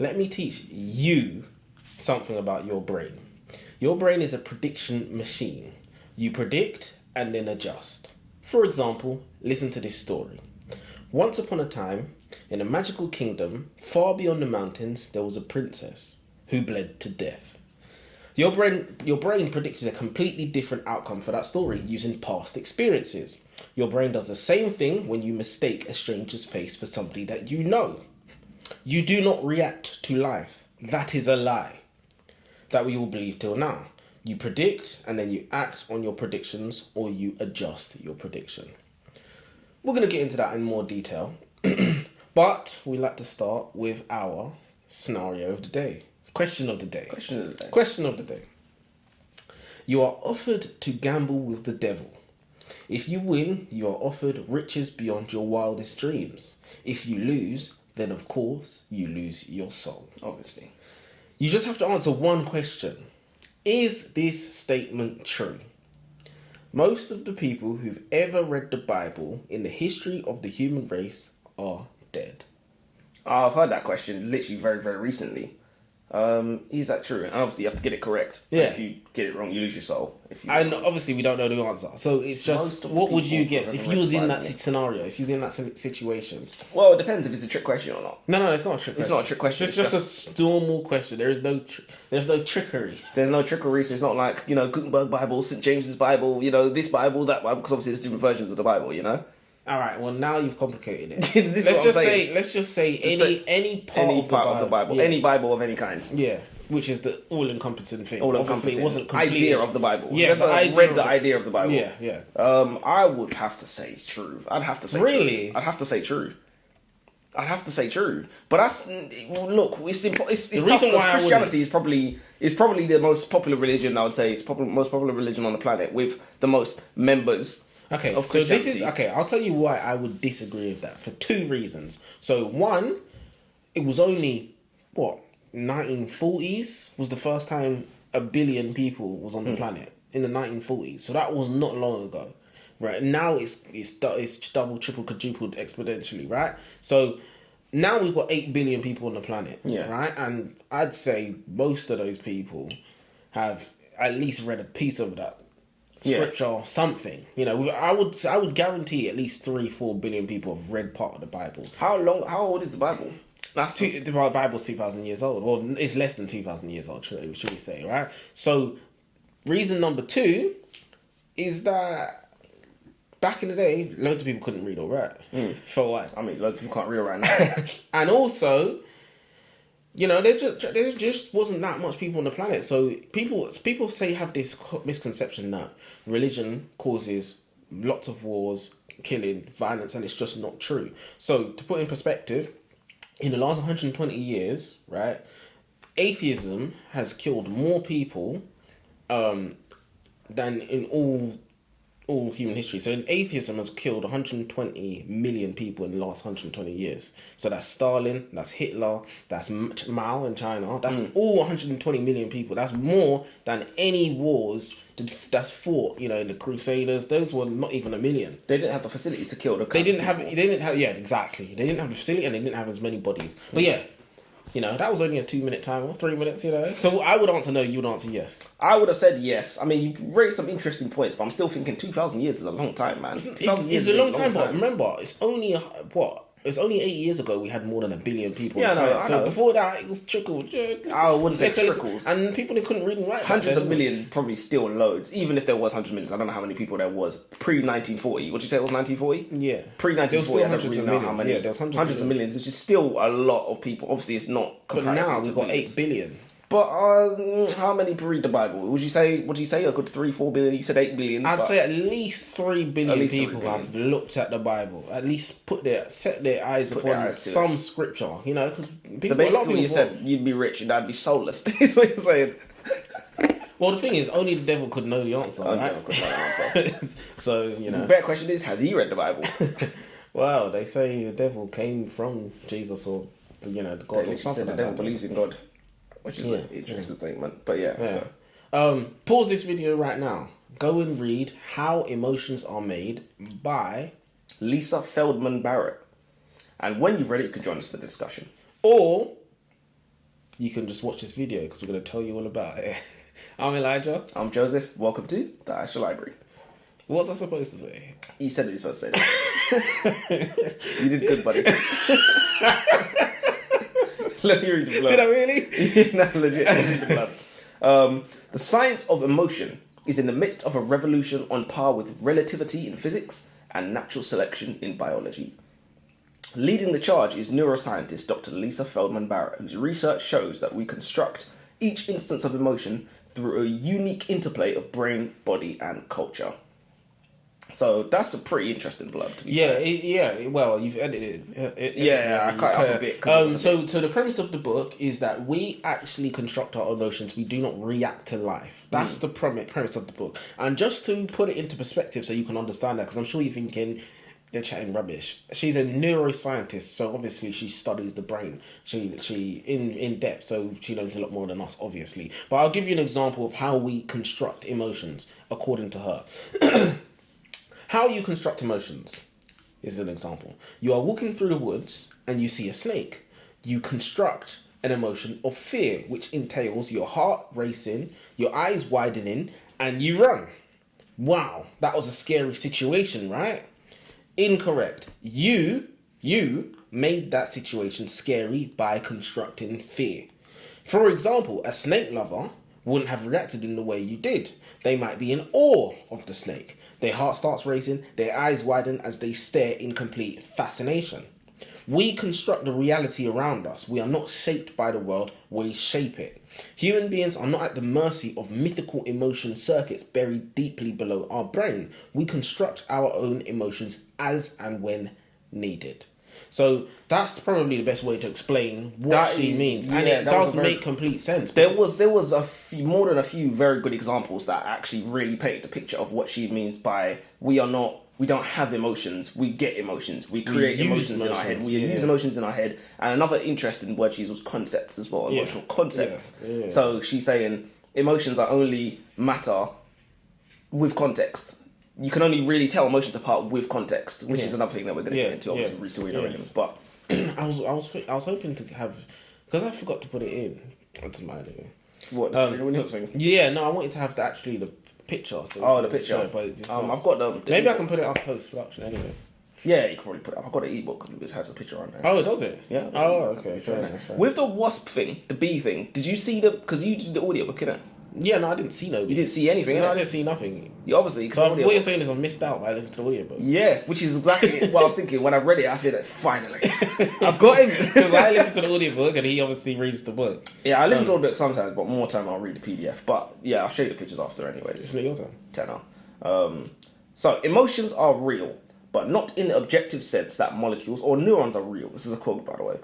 let me teach you something about your brain. Your brain is a prediction machine. You predict and then adjust. For example, listen to this story. Once upon a time, in a magical kingdom, far beyond the mountains, there was a princess who bled to death. Your brain predicted a completely different outcome for that story using past experiences. Your brain does the same thing when you mistake a stranger's face for somebody that you know. You do not react to life. That is a lie that we all believe till now. You predict and then you act on your predictions, or you adjust your prediction. We're going to get into that in more detail, but we like to start with our scenario of the day. Question of the day. You are offered to gamble with the devil. If you win, you are offered riches beyond your wildest dreams. If you lose, then of course you lose your soul. Obviously. You just have to answer one question. Is this statement true? Most of the people who've ever read the Bible in the history of the human race are dead. I've heard that question literally very, very recently. Is that true? And obviously you have to get it correct. Yeah. If you get it wrong, you lose your soul. And obviously we don't know the answer. So it's just, what would you guess if you was in that scenario, if you was in that situation? Well, it depends if it's a trick question or not. No, it's not a trick question. It's not a trick question. It's just a normal question. There's no trickery. There's no trickery, so it's not like, Gutenberg Bible, St. James's Bible, this Bible, that Bible, because obviously there's different versions of the Bible, All right. Well, now you've complicated it. Let's just say any part of the Bible. Yeah. Any Bible of any kind. Yeah, which is the all-encompassing thing. Obviously, it wasn't completed. Idea of the Bible. Yeah, the idea of the Bible. Yeah. I would have to say true. I'd have to say really. True. I'd have to say true. But that's look. It's the reason why Christianity is probably the most popular religion. I would say it's probably the most popular religion on the planet with the most members. Okay, so this is... Okay, I'll tell you why I would disagree with that, for two reasons. So, one, it was only, 1940s was the first time 1 billion people was on the planet, in the 1940s. So that was not long ago, right? Now it's double, triple, quadrupled exponentially, right? So now we've got 8 billion people on the planet, right? And I'd say most of those people have at least read a piece of that scripture or something. I would guarantee at least 3-4 billion people have read part of the Bible. How old is the Bible? The Bible's 2,000 years old. Well, it's less than 2,000 years old, should we say, right? So, reason number 2 is that back in the day, loads of people couldn't read or write. For what? I mean, loads of people can't read right now. And also, there just wasn't that much people on the planet. So people have this misconception that religion causes lots of wars, killing, violence, and it's just not true. So to put in perspective, in the last 120 years, right, atheism has killed more people than in all human history. So atheism has killed 120 million people in the last 120 years. So that's Stalin, that's Hitler, that's Mao in China. That's all 120 million people. That's more than any wars that's fought, in the Crusaders. Those were not even 1 million. They didn't have the facility to kill the They didn't have, exactly. They didn't have the facility and they didn't have as many bodies. But that was only a 2-minute timer, 3 minutes, So I would answer no, you would answer yes. I would have said yes. I mean, you raised some interesting points, but I'm still thinking 2,000 years is a long time, man. It's a long time, but remember, it's only, It's only 8 years ago we had more than 1 billion people. Yeah, I know. Before that, it was trickle. I wouldn't say trickles. And people they couldn't read and write. Hundreds of millions, probably still loads. Even if there was 100 millions, I don't know how many people there was pre-1940. Would you say it was 1940? Yeah. Pre-1940, I don't really know how many. Yeah, there was hundreds of millions, which is still a lot of people. Obviously, it's not. But now we've got 8 billion. But how many read the Bible? Would you say a good 3-4 billion? You said 8 billion. I'd say at least 3 billion people have looked at the Bible. At least set their eyes upon some scripture. You know, because so basically, you said you'd be rich and I'd be soulless. Is what you're saying. Well, the thing is, only the devil could know the answer. Only right? the devil could know the answer. So you know. The better question is, has he read the Bible? Well, they say the devil came from Jesus or the God or something. The devil believes in God. Which is an interesting statement. But yeah, let's go. Pause this video right now. Go and read How Emotions Are Made by Lisa Fieldman Barrett. And when you've read it, you can join us for the discussion. Or you can just watch this video because we're going to tell you all about it. I'm Elijah. I'm Joseph. Welcome to the Asher Library. What was I supposed to say? You said what you were supposed to say. You did good, buddy. Let me read the blood. Did I really? No, legit. Read the blood. The science of emotion is in the midst of a revolution on par with relativity in physics and natural selection in biology. Leading the charge is neuroscientist Dr. Lisa Fieldman Barrett, whose research shows that we construct each instance of emotion through a unique interplay of brain, body, and culture. So that's a pretty interesting blood. To be fair. Well, you've edited it. I cut it up a bit. So the premise of the book is that we actually construct our emotions. We do not react to life. That's the premise of the book. And just to put it into perspective, so you can understand that, because I'm sure you're thinking they're chatting rubbish. She's a neuroscientist, so obviously she studies the brain. She in depth, so she knows a lot more than us, obviously. But I'll give you an example of how we construct emotions, according to her. How you construct emotions is an example. You are walking through the woods and you see a snake. You construct an emotion of fear, which entails your heart racing, your eyes widening, and you run. Wow, that was a scary situation, right? Incorrect. You made that situation scary by constructing fear. For example, a snake lover wouldn't have reacted in the way you did. They might be in awe of the snake. Their heart starts racing, their eyes widen as they stare in complete fascination. We construct the reality around us. We are not shaped by the world, we shape it. Human beings are not at the mercy of mythical emotion circuits buried deeply below our brain. We construct our own emotions as and when needed. So that's probably the best way to explain what she means, and it does make complete sense. There was more than a few very good examples that actually really paint the picture of what she means by we don't have emotions, we get emotions, we create emotions in our head, we use emotions in our head. And another interesting word she used was concepts as well, emotional concepts. Yeah. So she's saying emotions are only matter with context. You can only really tell emotions apart with context, which is another thing that we're going to get into, obviously, read Williams. But I was hoping to have, because I forgot to put it in. That's my idea. What, the Serena Williams thing? Yeah, no, I wanted to have the picture. So the picture. I've got the. Maybe I can put it up post production anyway. Yeah, you can probably put it up. I've got an ebook which has a picture on there. Oh, does it? Yeah. Oh, okay. Fair enough. With the wasp thing, the bee thing, did you see because you did the audiobook, innit? Yeah, no, I didn't see no. You didn't see anything, No, I didn't see nothing. You obviously... So what you're saying is I've missed out by listening to the audiobook. Yeah, which is exactly what I was thinking. When I read it, I said, finally, I've got him. Because I listened to the audiobook and he obviously reads the book. Yeah, I listen to the audiobook sometimes, but more time I'll read the PDF. But yeah, I'll show you the pictures after anyways. It's not your turn. Tenor. So, emotions are real, but not in the objective sense that molecules or neurons are real. This is a quote, by the way.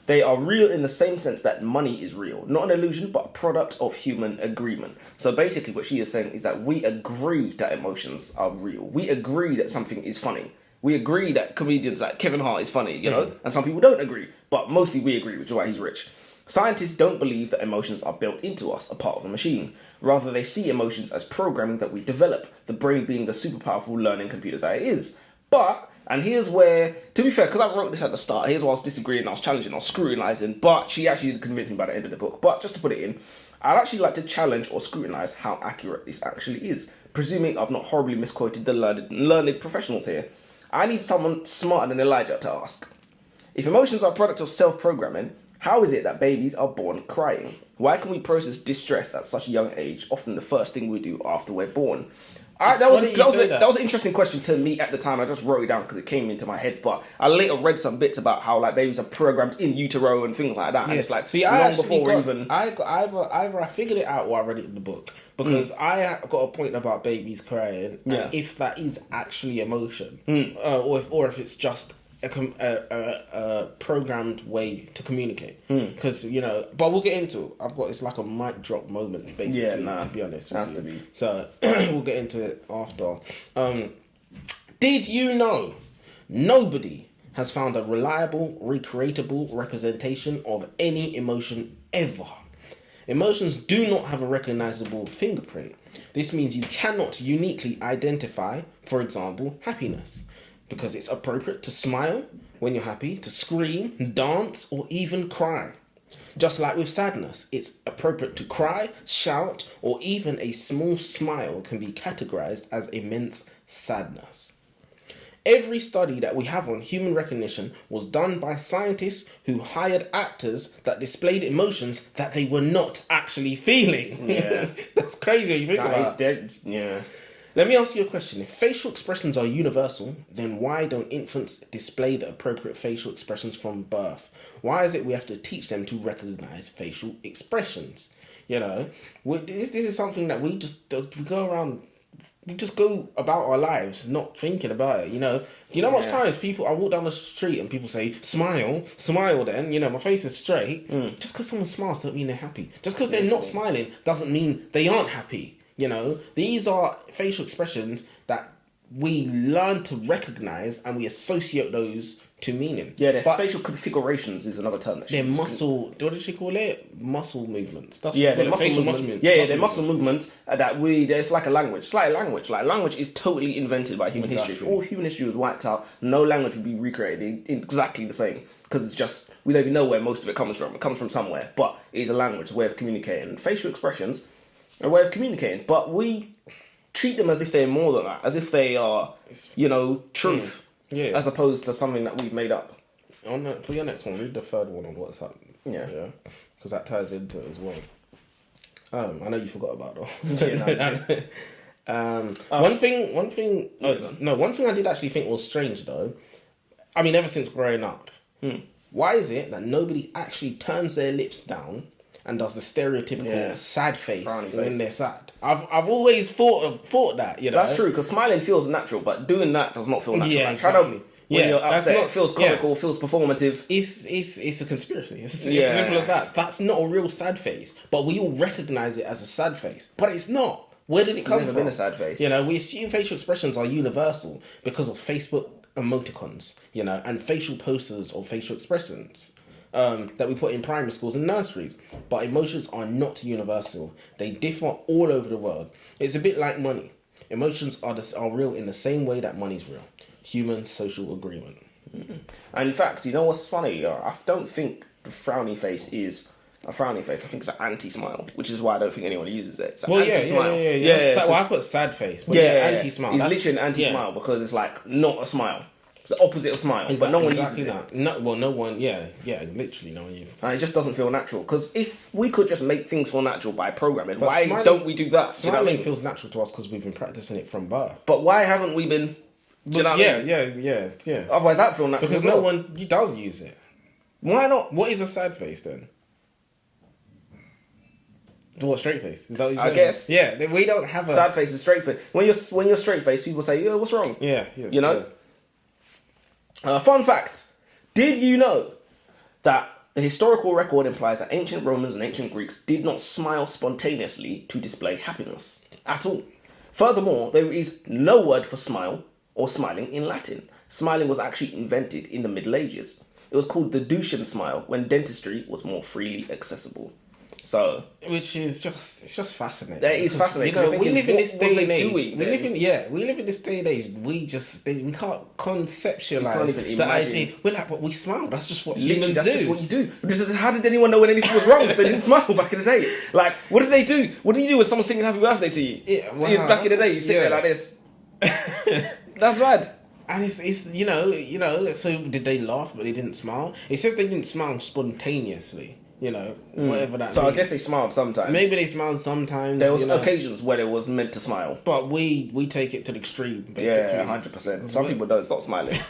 They are real in the same sense that money is real. Not an illusion, but a product of human agreement. So basically what she is saying is that we agree that emotions are real. We agree that something is funny. We agree that comedians like Kevin Hart is funny, you know? And some people don't agree, but mostly we agree, which is why he's rich. Scientists don't believe that emotions are built into us, a part of a machine. Rather, they see emotions as programming that we develop, the brain being the super powerful learning computer that it is. But... and here's where, to be fair, because I wrote this at the start, here's where I was disagreeing, I was challenging, I was scrutinising, but she actually convinced me by the end of the book. But just to put it in, I'd actually like to challenge or scrutinise how accurate this actually is, presuming I've not horribly misquoted the learned professionals here. I need someone smarter than Elijah to ask. If emotions are a product of self-programming, how is it that babies are born crying? Why can we process distress at such a young age, often the first thing we do after we're born? That was an interesting question to me at the time. I just wrote it down because it came into my head. But I later read some bits about how like babies are programmed in utero and things like that. And it's like either I figured it out or I read it in the book because I got a point about babies crying. And if that is actually emotion, or if it's just a programmed way to communicate, because but we'll get into it. It's like a mic drop moment basically, to be honest with you. So we'll get into it after. Did you know nobody has found a reliable recreatable representation of any emotion ever? Emotions do not have a recognizable fingerprint. This means you cannot uniquely identify, for example, happiness, because it's appropriate to smile when you're happy, to scream, dance, or even cry. Just like with sadness, it's appropriate to cry, shout, or even a small smile can be categorized as immense sadness. Every study that we have on human recognition was done by scientists who hired actors that displayed emotions that they were not actually feeling. Yeah. That's crazy when you think about it. Yeah. Let me ask you a question. If facial expressions are universal, then why don't infants display the appropriate facial expressions from birth? Why is it we have to teach them to recognize facial expressions? You know, this is something that we just go about our lives not thinking about it. You know much times I walk down the street and people say, smile then, my face is straight. Just because someone smiles doesn't mean they're happy. Just because they're not smiling doesn't mean they aren't happy. These are facial expressions that we learn to recognize and we associate those to meaning. Yeah, their facial configurations is another term. They're muscle, what did she call it? Muscle movements. They're muscle movements. They're muscle movements that it's like a language. It's like a language. Like, language is totally invented by human history. If all human history was wiped out, no language would be recreated exactly the same. Because it's just, we don't even know where most of it comes from. It comes from somewhere. But it is a language, a way of communicating. Facial expressions are a way of communicating. But we treat them as if they're more than that. As if they are, truth. Yeah. As opposed to something that we've made up. For your next one, read the third one on WhatsApp. Yeah. Because that ties into it as well. I know you forgot about that. One thing I did actually think was strange though. I mean, ever since growing up, why is it that nobody actually turns their lips down and does the stereotypical sad face when they're sad? I've always thought that, That's true, because smiling feels natural, but doing that does not feel natural. Yeah, exactly. When you're upset, it feels comical, feels performative. It's a conspiracy. It's as simple as that. That's not a real sad face, but we all recognise it as a sad face. But it's not. Where did it come from? It's never been a sad face. We assume facial expressions are universal because of Facebook emoticons, and facial posters or facial expressions. That we put in primary schools and nurseries. But emotions are not universal. They differ all over the world. It's a bit like money. Emotions are real in the same way that money's real. Human social agreement. And in fact, you know what's funny? I don't think the frowny face is a frowny face. I think it's an anti-smile, which is why I don't think anyone uses it. It's an anti-smile. Yeah. I put sad face. But anti-smile. It's literally an anti-smile because it's like not a smile. It's the opposite of smile, but no one uses it. No one, literally no one uses it. And it just doesn't feel natural, because if we could just make things feel natural by programming, why don't we do that? Smiling feels natural to us because we've been practicing it from birth. But why haven't we been... Yeah. Otherwise that feel natural. Because no one does use it. Why not? What is a sad face then? What, straight face? Is that what you're saying? I guess. Yeah, we don't have a... Sad face is straight face. When you're straight face, people say, what's wrong? Yeah. Yes, fun fact. Did you know that the historical record implies that ancient Romans and ancient Greeks did not smile spontaneously to display happiness at all? Furthermore, there is no word for smile or smiling in Latin. Smiling was actually invented in the Middle Ages. It was called the Ducian smile when dentistry was more freely accessible. So, which is just fascinating. That is fascinating. We live in this day and age. We live in this day and age. We can't conceptualize the idea. We're like, but we smile. That's just what humans do. That's just what you do. How did anyone know when anything was wrong if they didn't smile back in the day? Like, what did they do? What do you do when someone's singing happy birthday to you? Yeah, back in the day, you sit there like this. That's bad. And it's so did they laugh but they didn't smile? It says they didn't smile spontaneously. Whatever that So means. I guess they smiled sometimes. Maybe they smiled sometimes. There was occasions where it was meant to smile. But we take it to the extreme, basically. Yeah, 100%. Some people don't stop smiling.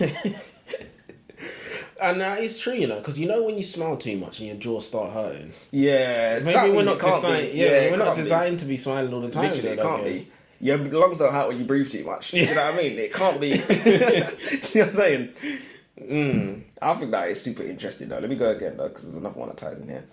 And it's true, because when you smile too much and your jaws start hurting. Yeah, maybe we're not designed. We're not designed to be smiling all the time. Literally, it can't be. Your lungs don't hurt when you breathe too much. You know what I mean? It can't be. Do you know what I'm saying? I think that is super interesting though. Let me go again though, because there's another one that ties in here.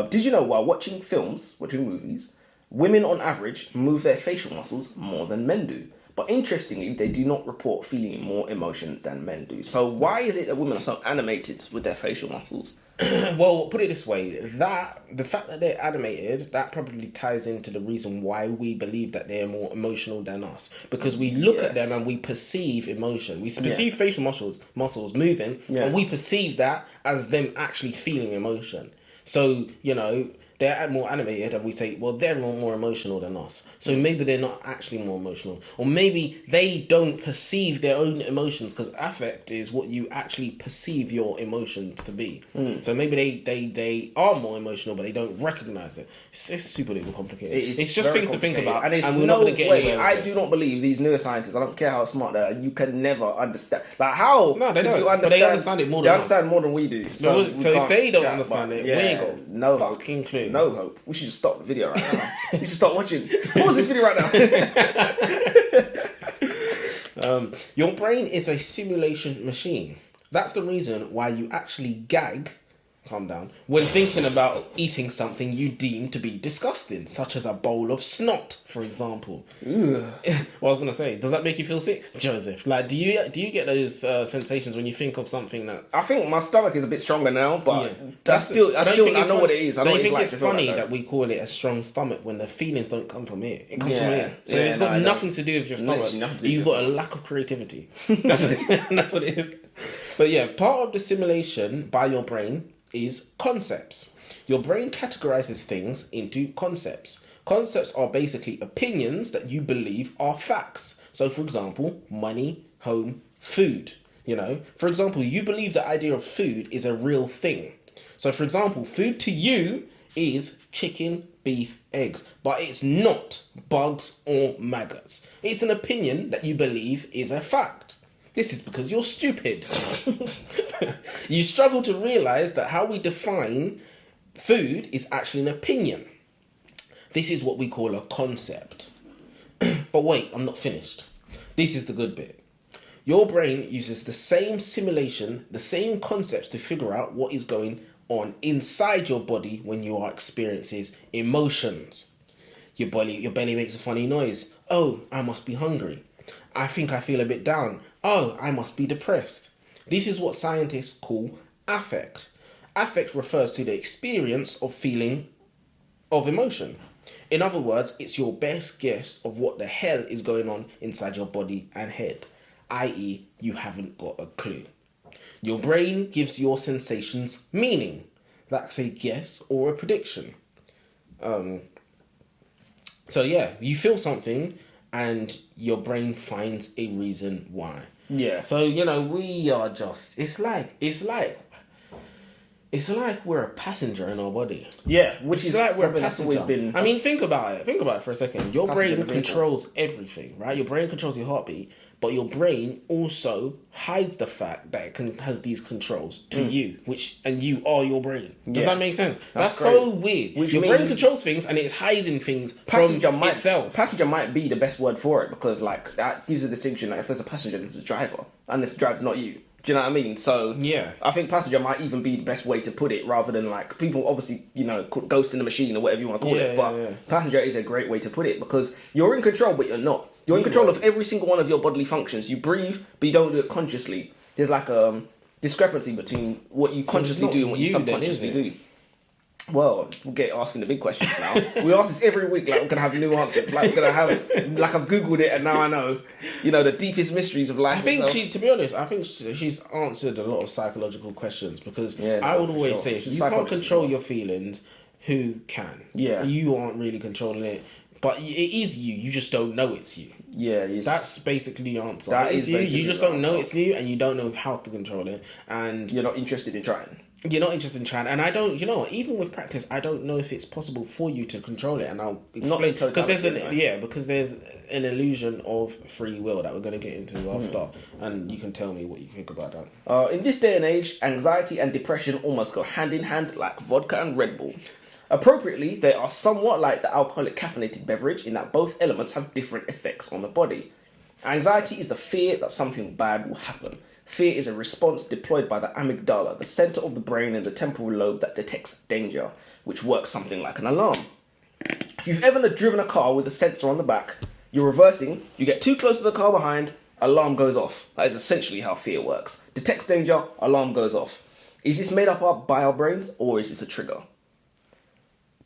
Did you know while watching movies, women on average move their facial muscles more than men do? But interestingly, they do not report feeling more emotion than men do. So why is it that women are so animated with their facial muscles? Well, put it this way, the fact that they're animated, that probably ties into the reason why we believe that they're more emotional than us. Because we look at them and we perceive emotion. We perceive facial muscles moving, and we perceive that as them actually feeling emotion. So, they're more animated and we say, well, they're more emotional than us. So maybe they're not actually more emotional. Or maybe they don't perceive their own emotions, because affect is what you actually perceive your emotions to be. So maybe they are more emotional, but they don't recognize it. It's super duper complicated. It's just things to think about. And we're not going to get anywhere. I do not believe these neuroscientists, I don't care how smart they are, you can never understand. Like, how? No, they don't. But they understand it more than us. They understand more than we do. So if they don't understand it, we ain't got no fucking clue. No hope. We should just stop the video right now. We should stop watching. Pause this video right now. Your brain is a simulation machine. That's the reason why you actually gag, calm down, when thinking about eating something you deem to be disgusting, such as a bowl of snot, for example. What I was gonna say, does that make you feel sick, Joseph? Like, do you get those sensations when you think of something that? I think my stomach is a bit stronger now, but I know what it is. I know think it's funny that we call it a strong stomach when the feelings don't come from here. It comes from here. So it's got nothing to do with your stomach. You've got a lack of creativity. That's what it is. But yeah, part of the simulation by your brain is concepts. Your brain categorizes things into concepts. Concepts are basically opinions that you believe are facts. So, for example, money, home, food. For example, you believe the idea of food is a real thing. So, for example, food to you is chicken, beef, eggs, but it's not bugs or maggots. It's an opinion that you believe is a fact. This is because you're stupid. You struggle to realize that how we define food is actually an opinion. This is what we call a concept. But wait, I'm not finished. This is the good bit. Your brain uses the same simulation, the same concepts to figure out what is going on inside your body when you are experiencing emotions. Your belly makes a funny noise. Oh, I must be hungry. I think I feel a bit down. Oh, I must be depressed. This is what scientists call affect. Affect refers to the experience of feeling of emotion. In other words, it's your best guess of what the hell is going on inside your body and head, i.e., you haven't got a clue. Your brain gives your sensations meaning. That's a guess or a prediction. So yeah, you feel something and your brain finds a reason why. Yeah. So, we are just, it's like we're a passenger in our body. Yeah, which is like we're a passenger. Always been. Think about it. Think about it for a second. Your brain controls everything, right? Your brain controls your heartbeat, but your brain also hides the fact that it has these controls to you, and you are your brain. Does that make sense? That's so weird. Your brain controls things and it's hiding things from itself. Passenger might be the best word for it, because that gives a distinction that if there's a passenger, there's a driver, and this driver's not you. Do you know what I mean? So yeah, I think passenger might even be the best way to put it, rather than people obviously ghost in the machine or whatever you want to call it. But passenger is a great way to put it, because you're in control, but you're not. You're in control of every single one of your bodily functions. You breathe, but you don't do it consciously. There's like a discrepancy between what you consciously do and what you subconsciously do. Well, we'll get asking the big questions now. We ask this every week, like we're gonna have new answers. Like we're gonna have, like I've googled it and now I know, the deepest mysteries of life. I think she's answered a lot of psychological questions, because I would always say, if you can't control your feelings, who can? Yeah, you aren't really controlling it, but it is you. You just don't know it's you. Yeah, that's basically the answer. That is you just don't know it's you, and you don't know how to control it, and you're not interested in trying. You're not interested in trying, and I don't. Even with practice, I don't know if it's possible for you to control it, and I'll explain. Because there's an illusion of free will that we're going to get into after, and you can tell me what you think about that. In this day and age, anxiety and depression almost go hand in hand like vodka and Red Bull. Appropriately, they are somewhat like the alcoholic caffeinated beverage in that both elements have different effects on the body. Anxiety is the fear that something bad will happen. Fear is a response deployed by the amygdala, the center of the brain in the temporal lobe that detects danger, which works something like an alarm. If you've ever driven a car with a sensor on the back, you're reversing, you get too close to the car behind, alarm goes off. That is essentially how fear works. Detects danger, alarm goes off. Is this made up by our brains, or is this a trigger?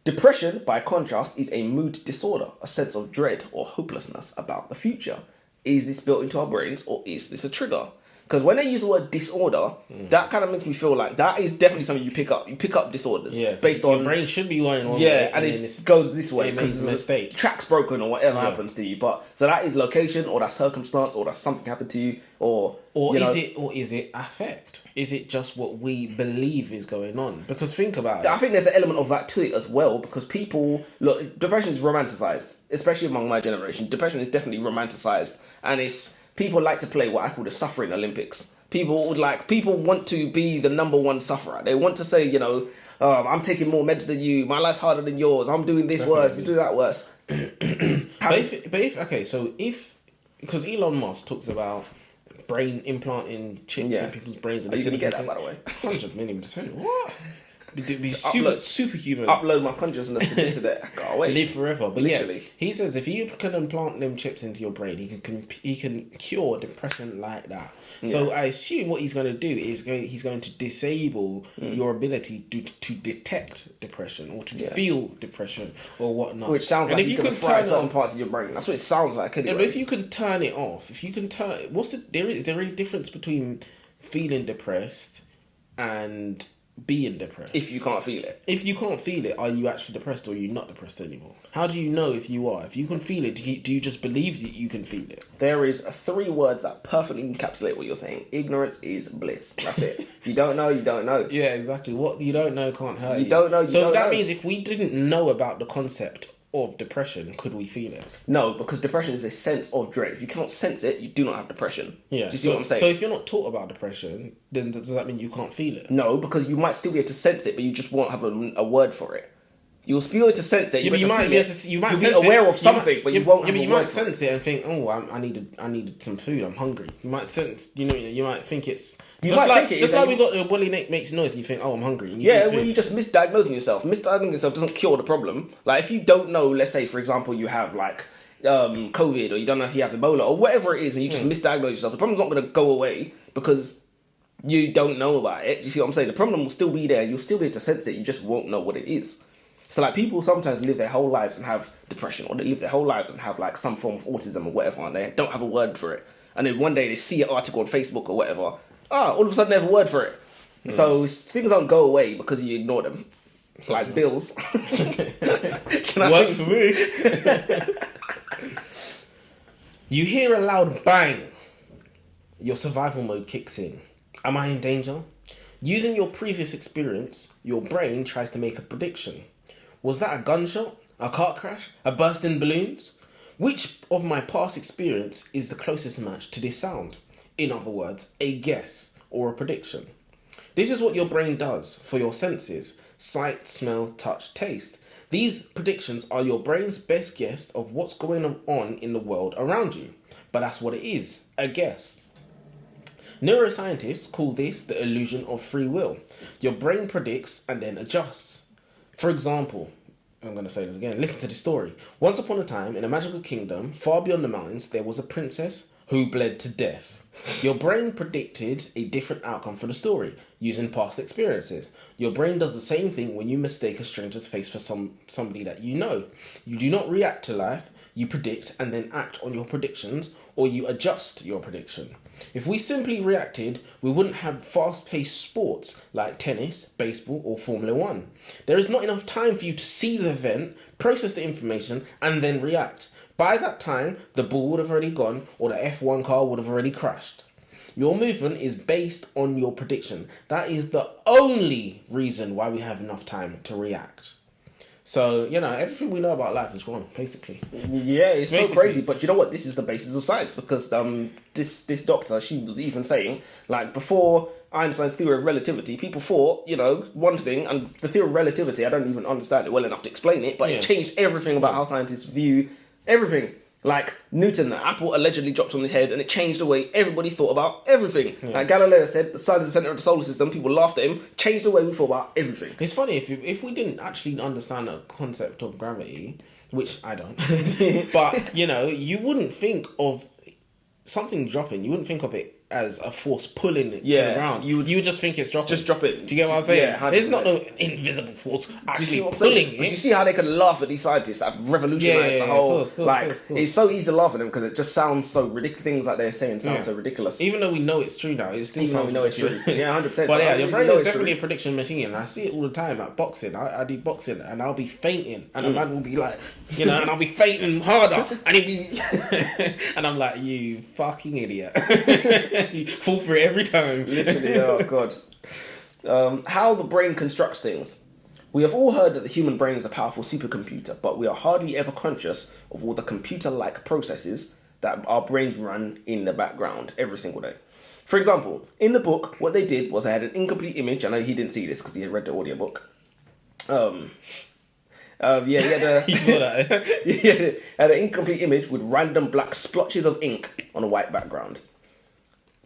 Depression, by contrast, is a mood disorder, a sense of dread or hopelessness about the future. Is this built into our brains, or is this a trigger? Because when they use the word disorder, that kind of makes me feel like that is definitely something you pick up. You pick up disorders based on... Your brain should be going one way. And it goes this way because a mistake. Track's broken or whatever happens to you. But so that is location or that circumstance or that something happened to you or is it affect? Is it just what we believe is going on? Because think about it. I think there's an element of that to it as well because people... Look, depression is romanticised, especially among my generation. Depression is definitely romanticised and it's... People like to play what I call the suffering Olympics. People want to be the number one sufferer. They want to say, I'm taking more meds than you. My life's harder than yours. I'm doing this worse. You do that worse. Because Elon Musk talks about brain implanting chips in people's brains. And are you going to get that, by the way? 100 million %. What? Be superhuman. Upload my consciousness to the internet. Go away. Live forever. But literally, he says if you can implant them chips into your brain, he can cure depression like that. Yeah. So I assume what he's going to do is he's going to disable your ability to detect depression or to feel depression or whatnot. Which sounds like you can fry certain parts of your brain. That's what it sounds like. Anyways. Yeah, but if you can turn it off, is there any difference between feeling depressed and being depressed? If you can't feel it. If you can't feel it, are you actually depressed or are you not depressed anymore? How do you know if you are? If you can feel it, do you just believe that you can feel it? There is 3 words that perfectly encapsulate what you're saying. Ignorance is bliss. That's it. If you don't know, you don't know. Yeah, exactly. What you don't know can't hurt you. You don't know, you don't know. So that means if we didn't know about the concept of depression, could we feel it? No, because depression is a sense of dread. If you cannot sense it, you do not have depression. Yeah. Do you see what I'm saying? So if you're not taught about depression, then does that mean you can't feel it? No, because you might still be able to sense it, but you just won't have a word for it. You'll be able to sense it. Yeah, but you might be able to. You might be aware of something, but you won't. Yeah, but you might sense it and think, "Oh, I needed some food. I'm hungry." You might sense. You might think it's. Just like we got your belly makes noise and you think, "Oh, I'm hungry." Well, you just misdiagnosing yourself. Misdiagnosing yourself doesn't cure the problem. Like if you don't know, let's say for example, you have like COVID or you don't know if you have Ebola or whatever it is, and you just misdiagnose yourself. The problem's not going to go away because you don't know about it. You see what I'm saying? The problem will still be there. You'll still be able to sense it. You just won't know what it is. So like people sometimes live their whole lives and have depression, or they live their whole lives and have like some form of autism or whatever, and they don't have a word for it. And then one day they see an article on Facebook or whatever, all of a sudden they have a word for it. So things don't go away because you ignore them. Like bills. Works for me. You hear a loud bang. Your survival mode kicks in. Am I in danger? Using your previous experience, your brain tries to make a prediction. Was that a gunshot? A car crash? A burst in balloons? Which of my past experience is the closest match to this sound? In other words, a guess or a prediction. This is what your brain does for your senses: sight, smell, touch, taste. These predictions are your brain's best guess of what's going on in the world around you. But that's what it is, a guess. Neuroscientists call this the illusion of free will. Your brain predicts and then adjusts. For example, I'm going to say this again. Listen to the story. Once upon a time, in a magical kingdom, far beyond the mountains, there was a princess who bled to death. Your brain predicted a different outcome for the story using past experiences. Your brain does the same thing when you mistake a stranger's face for somebody that you know. You do not react to life. You predict and then act on your predictions, or you adjust your prediction. If we simply reacted, we wouldn't have fast-paced sports like tennis, baseball, or Formula 1. There is not enough time for you to see the event, process the information, and then react. By that time, the ball would have already gone, or the F1 car would have already crashed. Your movement is based on your prediction. That is the only reason why we have enough time to react. So, everything we know about life is wrong, basically. Yeah, it's so crazy. But you know what? This is the basis of science because this doctor, she was even saying, like, before Einstein's theory of relativity, people thought, one thing, and the theory of relativity, I don't even understand it well enough to explain it, but it changed everything about how scientists view everything. Like, Newton, the apple allegedly dropped on his head, and it changed the way everybody thought about everything. Yeah. Like Galileo said, the sun is the centre of the solar system, people laughed at him, changed the way we thought about everything. It's funny, if we didn't actually understand the concept of gravity, which I don't, but, you wouldn't think of something dropping, you wouldn't think of it as a force pulling it to Yeah, the ground. you You would just think it's dropping. Just drop it. Do you get what I'm saying? Yeah, There's not no invisible force Do you actually see what I'm pulling saying? it. But do you see how they can laugh at these scientists that have revolutionized the whole... Of course. It's so easy to laugh at them because it just sounds so ridiculous. Things like they're saying sound so ridiculous. Even though we know it's true now, it still Even though sounds we know it's true. Yeah, 100%. But yeah, your brain is definitely a prediction machine. I see it all the time at boxing. I do boxing and I'll be fainting and a man will be like, and I'll be fainting harder and he'll be... and I'm like, you fucking idiot. You fall for it every time. Literally, oh God. How the brain constructs things. We have all heard that the human brain is a powerful supercomputer, but we are hardly ever conscious of all the computer-like processes that our brains run in the background every single day. For example, in the book, what they did was they had an incomplete image. I know he didn't see this because he had read the audiobook. He had a... You saw that? He had an incomplete image with random black splotches of ink on a white background.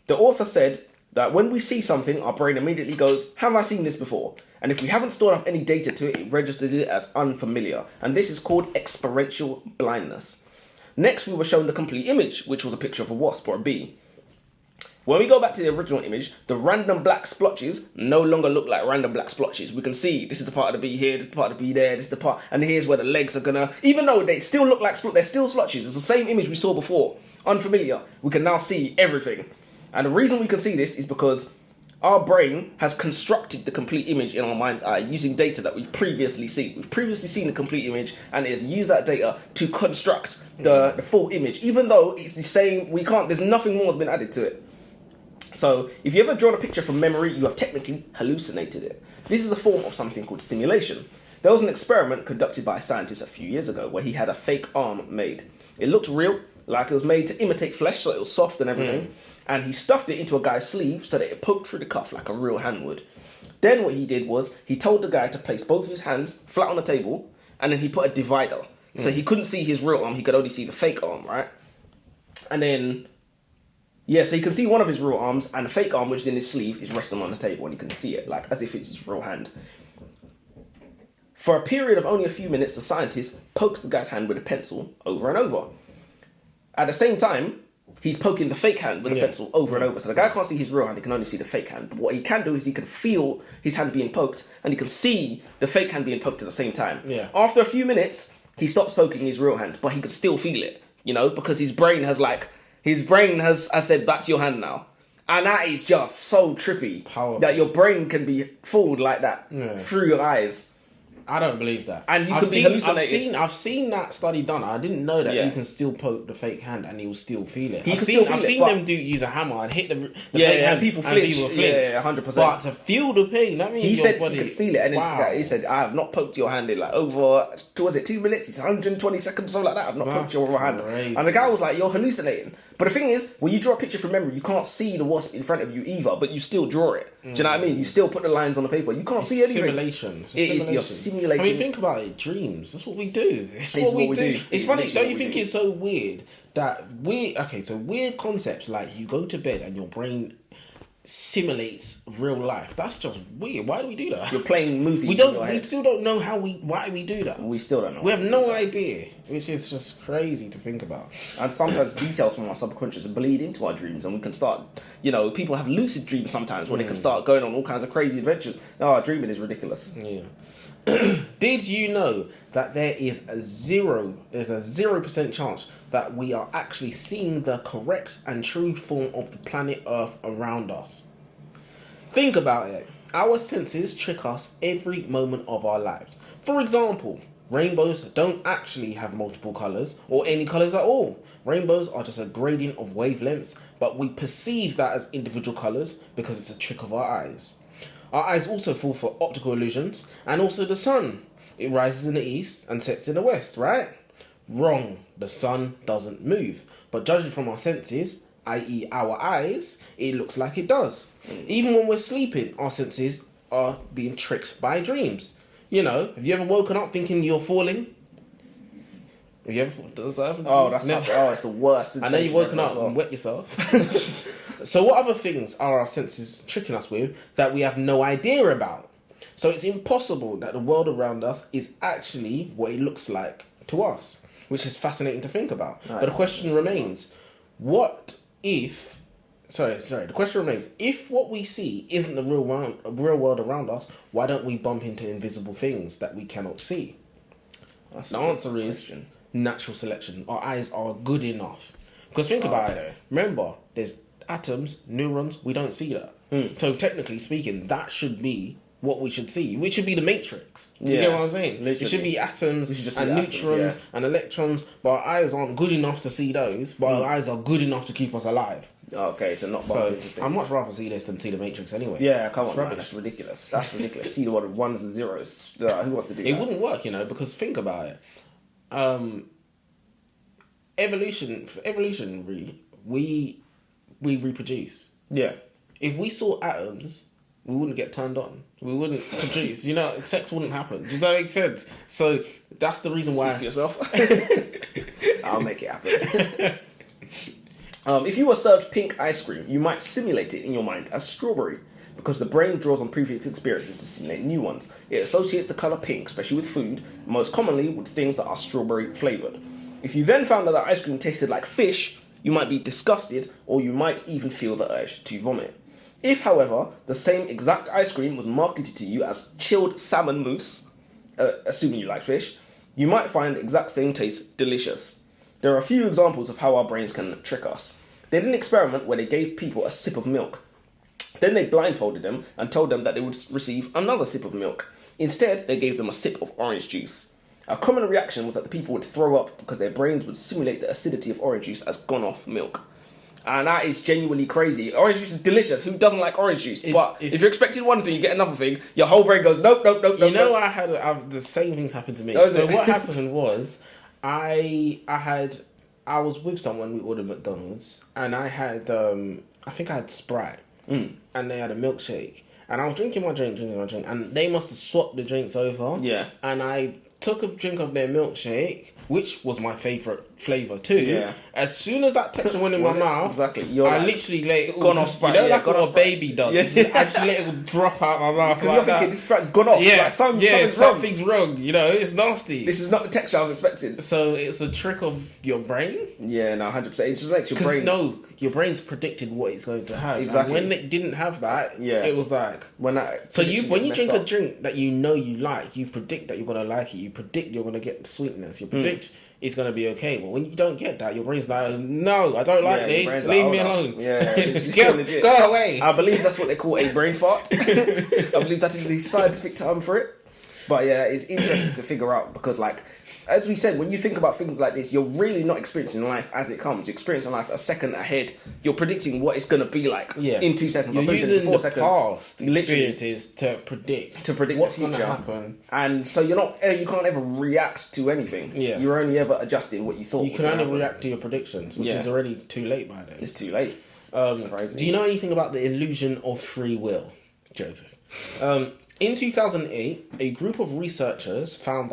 The author said that when we see something, our brain immediately goes, have I seen this before? And if we haven't stored up any data to it, it registers it as unfamiliar. And this is called experiential blindness. Next, we were shown the complete image, which was a picture of a wasp or a bee. When we go back to the original image, the random black splotches no longer look like random black splotches. We can see this is the part of the bee here, this is the part of the bee there, this is the part, and here's where the legs are gonna... Even though they still look like they're still splotches, it's the same image we saw before. Unfamiliar. We can now see everything. And the reason we can see this is because our brain has constructed the complete image in our mind's eye using data that we've previously seen. We've previously seen the complete image and it has used that data to construct the full image. Even though it's the same, there's nothing more has been added to it. So if you ever drawn a picture from memory, you have technically hallucinated it. This is a form of something called simulation. There was an experiment conducted by a scientist a few years ago where he had a fake arm made. It looked real, like it was made to imitate flesh, so it was soft and everything. And he stuffed it into a guy's sleeve so that it poked through the cuff like a real hand would. Then what he did was he told the guy to place both of his hands flat on the table and then he put a divider. So he couldn't see his real arm, he could only see the fake arm, right? And then, so he can see one of his real arms and the fake arm, which is in his sleeve, is resting on the table and he can see it like as if it's his real hand. For a period of only a few minutes, the scientist pokes the guy's hand with a pencil over and over. At the same time, he's poking the fake hand with a pencil over and over. So the guy can't see his real hand, he can only see the fake hand. But what he can do is he can feel his hand being poked and he can see the fake hand being poked at the same time. Yeah. After a few minutes, he stops poking his real hand, but he can still feel it, because his brain has said, that's your hand now. And that is just so trippy. Powerful. That your brain can be fooled like that through your eyes. I don't believe that. And you can be hallucinated. I've seen that study done. I didn't know that you can still poke the fake hand and you'll still feel it. I've seen them use a hammer and hit the fake hand people flinch. Yeah, 100%. But to feel the pain, that means he your said body... he could feel it, and then he said, I have not poked your hand in like over, was it 2 minutes? It's 120 seconds, something like that. I've not poked your hand. Crazy. And the guy was like, you're hallucinating. But the thing is, when you draw a picture from memory, you can't see the wasp in front of you either, but you still draw it. Do you know what I mean? You still put the lines on the paper. You can't see anything. Simulation. You're simulating. I mean, think about it. Dreams. That's what we do. It's what we do. It's funny. Don't you think it's so weird that weird concepts like you go to bed and your brain simulates real life. That's just weird. Why do we do that? You're playing movies. We still don't know why we do that. We still don't know. We have no idea, which is just crazy to think about. And sometimes details from our subconscious bleed into our dreams, and we can start. You people have lucid dreams sometimes where they can start going on all kinds of crazy adventures. Dreaming is ridiculous. Yeah. Did you know that there's a 0% chance that we are actually seeing the correct and true form of the planet Earth around us? Think about it. Our senses trick us every moment of our lives. For example, rainbows don't actually have multiple colours or any colours at all. Rainbows are just a gradient of wavelengths, but we perceive that as individual colours because it's a trick of our eyes. Our eyes also fall for optical illusions, and also the sun. It rises in the east and sets in the west, right? Wrong. The sun doesn't move. But judging from our senses, i.e. our eyes, it looks like it does. Even when we're sleeping, our senses are being tricked by dreams. Have you ever woken up thinking you're falling? Have you ever... Does that happen to you? It's the worst. I know you've woken up and wet yourself. So what other things are our senses tricking us with that we have no idea about? So it's impossible that the world around us is actually what it looks like to us, which is fascinating to think about. Right. But the question remains, what if The question remains: if what we see isn't the real world around us, why don't we bump into invisible things that we cannot see? The answer is natural selection. Our eyes are good enough. Because think about it. Remember, there's atoms, neurons. We don't see that. So technically speaking, that should be what we should see, which should be the matrix. You get what I'm saying? Literally. It should be atoms and neutrons and electrons, but our eyes aren't good enough to see those, but our eyes are good enough to keep us alive. Okay, to not bump into things. I'd much rather see this than see the Matrix anyway. Yeah, come on, man, that's ridiculous. See the world of ones and zeros. Who wants to do that? It wouldn't work, because think about it. Evolutionary, we reproduce. Yeah. If we saw atoms, we wouldn't get turned on. We wouldn't produce. Sex wouldn't happen. Does that make sense? So that's the reason why. Speak for yourself. I'll make it happen. If you were served pink ice cream, you might simulate it in your mind as strawberry, because the brain draws on previous experiences to simulate new ones. It associates the colour pink, especially with food, most commonly with things that are strawberry flavoured. If you then found out that ice cream tasted like fish, you might be disgusted, or you might even feel the urge to vomit. If, however, the same exact ice cream was marketed to you as chilled salmon mousse, assuming you like fish, you might find the exact same taste delicious. There are a few examples of how our brains can trick us. They did an experiment where they gave people a sip of milk. Then they blindfolded them and told them that they would receive another sip of milk. Instead, they gave them a sip of orange juice. A common reaction was that the people would throw up because their brains would simulate the acidity of orange juice as gone-off milk. And that is genuinely crazy. Orange juice is delicious. Who doesn't like orange juice? But if you're expecting one thing, you get another thing, your whole brain goes, nope. I had the same things happen to me. So what happened was, I was with someone, we ordered McDonald's, and I had, I think I had Sprite, and they had a milkshake. And I was drinking my drink, and they must have swapped the drinks over. Yeah. And I took a drink of their milkshake, which was my favourite flavour too. Yeah. As soon as that texture went in my mouth, exactly. I literally let it gone off. Like what a baby does. Yeah. I just let it drop out my mouth. Because you're thinking, this Sprite's gone off. Yeah, like, something's wrong. It's nasty. This is not the texture I was expecting. So it's a trick of your brain. Yeah, no, 100%. It just makes your brain. No, your brain's predicted what it's going to have. Exactly. And when it didn't have that, it was like when you drink a drink that you like, you predict that you're gonna like it. You predict you're gonna get sweetness. You predict it's gonna be okay. But when you don't get that, your brain's like, no, I don't like this. Leave me alone. Yeah, go away. I believe that's what they call a brain fart. I believe that is the scientific term for it. But yeah, it's interesting to figure out because, like, as we said, when you think about things like this, you're really not experiencing life as it comes. You're experiencing life a second ahead. You're predicting what it's going to be like in 2 seconds, you're or 3 using seconds, 4 the seconds. Past experiences to predict what's going to happen. And so you can't ever react to anything. Yeah. You're only ever adjusting what you thought. You can only react to your predictions, which is already too late by then. It's too late. Do you know anything about the illusion of free will, Joseph? In 2008, a group of researchers found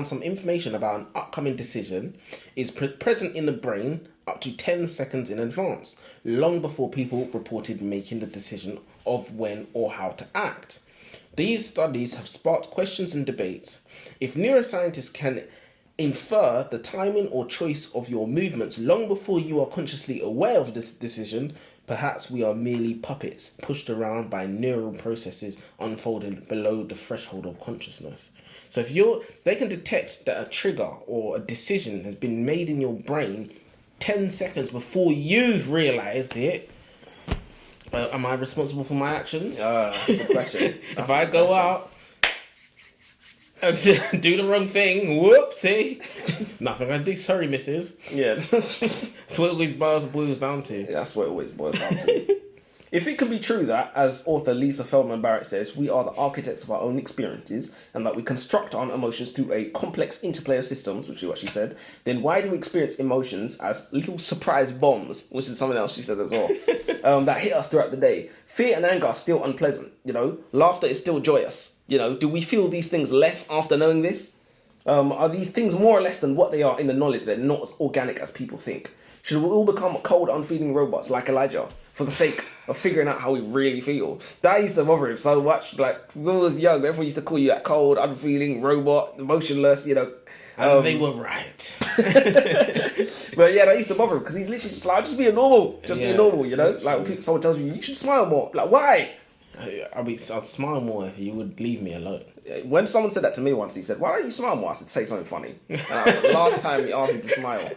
some information about an upcoming decision is present in the brain up to 10 seconds in advance, long before people reported making the decision of when or how to act. These studies have sparked questions and debates. If neuroscientists can infer the timing or choice of your movements long before you are consciously aware of this decision, perhaps we are merely puppets pushed around by neural processes unfolding below the threshold of consciousness. So if they can detect that a trigger or a decision has been made in your brain 10 seconds before you've realised it, am I responsible for my actions? That's a good question. If I go out and do the wrong thing, whoopsie, nothing I can do. Sorry, missus. Yeah. That's what it always boils down to. That's what it always boils down to. If it can be true that, as author Lisa Fieldman Barrett says, we are the architects of our own experiences and that we construct our emotions through a complex interplay of systems, which is what she said, then why do we experience emotions as little surprise bombs, which is something else she said as well, that hit us throughout the day? Fear and anger are still unpleasant, Laughter is still joyous, Do we feel these things less after knowing this? Are these things more or less than what they are in the knowledge they're not as organic as people think? Should we all become cold, unfeeling robots like Elijah for the sake of figuring out how we really feel? That used to bother him so much. Like, when I was young, everyone used to call you that cold, unfeeling robot, emotionless, And they were right. But yeah, that used to bother him because he's literally just like, just being normal. Just being normal, you know? Like, someone tells you should smile more. Like, why? I'd smile more if you would leave me alone. When someone said that to me once, he said, why don't you smile more? I said, say something funny. And last time he asked me to smile.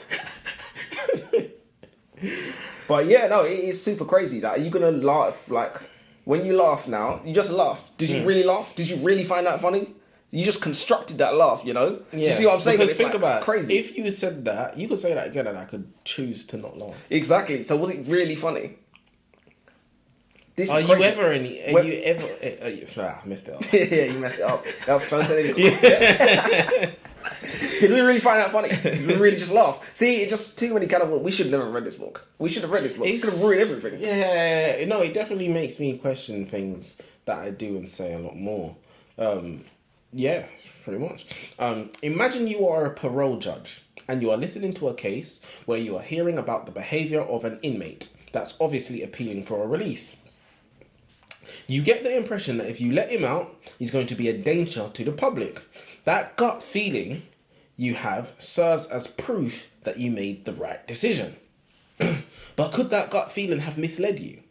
But yeah, no, it is super crazy. Like, are you going to laugh? Like, when you laugh now, you just laughed. Did you really laugh? Did you really find that funny? You just constructed that laugh, you know? Yeah. You see what I'm saying? Because think about it. Crazy. If you had said that, you could say that again and I could choose to not laugh. Exactly. So was it really funny? Are you ever... Sorry, I messed it up. Yeah, you messed it up. That was close. Yeah. Did we really find that funny? Did we really just laugh? See, it's just too many kind of... We should have never read this book. We should have read this book. It's going to ruin everything. Yeah, no, it definitely makes me question things that I do and say a lot more. Yeah, pretty much. Imagine you are a parole judge and you are listening to a case where you are hearing about the behaviour of an inmate that's obviously appealing for a release. You get the impression that if you let him out, he's going to be a danger to the public. That gut feeling you have serves as proof that you made the right decision. But could that gut feeling have misled you?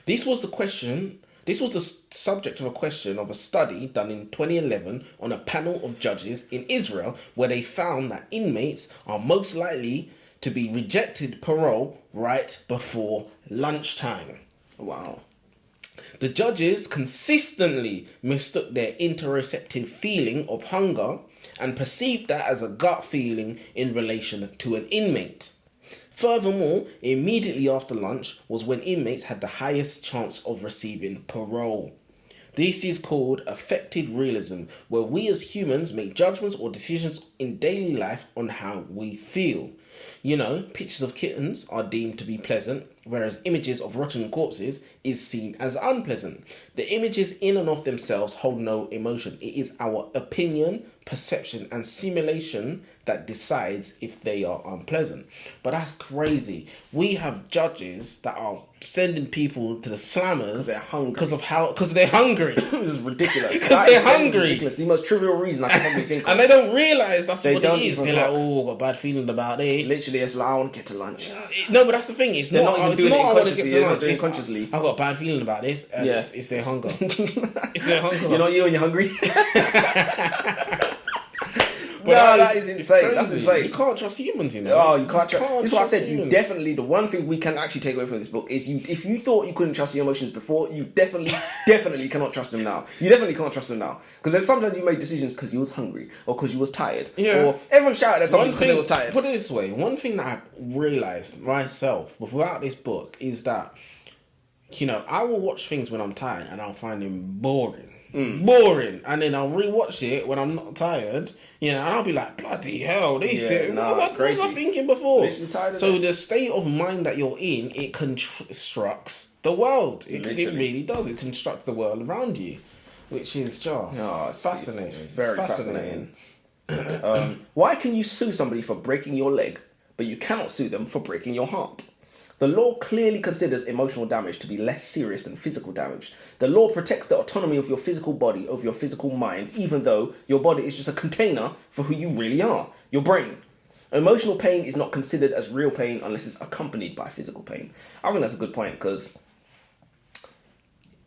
This was the subject of a question of a study done in 2011 on a panel of judges in Israel where they found that inmates are most likely to be rejected parole right before lunchtime. Wow. The judges consistently mistook their interoceptive feeling of hunger and perceived that as a gut feeling in relation to an inmate. Furthermore, immediately after lunch was when inmates had the highest chance of receiving parole. This is called affected realism, where we as humans make judgments or decisions in daily life on how we feel. You know, pictures of kittens are deemed to be pleasant, whereas images of rotten corpses is seen as unpleasant. The images in and of themselves hold no emotion. It is our opinion, perception, and simulation that decides if they are unpleasant. But that's crazy. We have judges that are sending people to the slammers because they're hungry. It's ridiculous. Because they're hungry. Ridiculous. The most trivial reason I can probably think of. And they don't realise that's what it is. They're like, oh, I've got a bad feeling about this. Literally, it's like, I want to get to lunch. No, but that's the thing. It's not I want to get to lunch. It's consciously. I've got a bad feeling about this. And it's their hunger. It's their hunger. You know you when you're hungry? No, that is insane. That's insane. You can't trust humans, you know. Oh, you can't trust. That's what I said. You definitely. The one thing we can actually take away from this book is if you thought you couldn't trust your emotions before, you definitely cannot trust them now. You definitely can't trust them now because there's sometimes you make decisions because you was hungry or because you was tired. Yeah. Or everyone shouted at someone because they was tired. Put it this way: one thing that I realized myself throughout this book is that, you know, I will watch things when I'm tired and I'll find them boring. Boring, and then I'll rewatch it when I'm not tired, you know, and I'll be like, bloody hell, what was I thinking before? So the state of mind that you're in, it constructs the world. It really does. It constructs the world around you, which is just fascinating. It's very fascinating. Why can you sue somebody for breaking your leg, but you cannot sue them for breaking your heart? The law clearly considers emotional damage to be less serious than physical damage. The law protects the autonomy of your physical body, of your physical mind, even though your body is just a container for who you really are, your brain. Emotional pain is not considered as real pain unless it's accompanied by physical pain. I think that's a good point because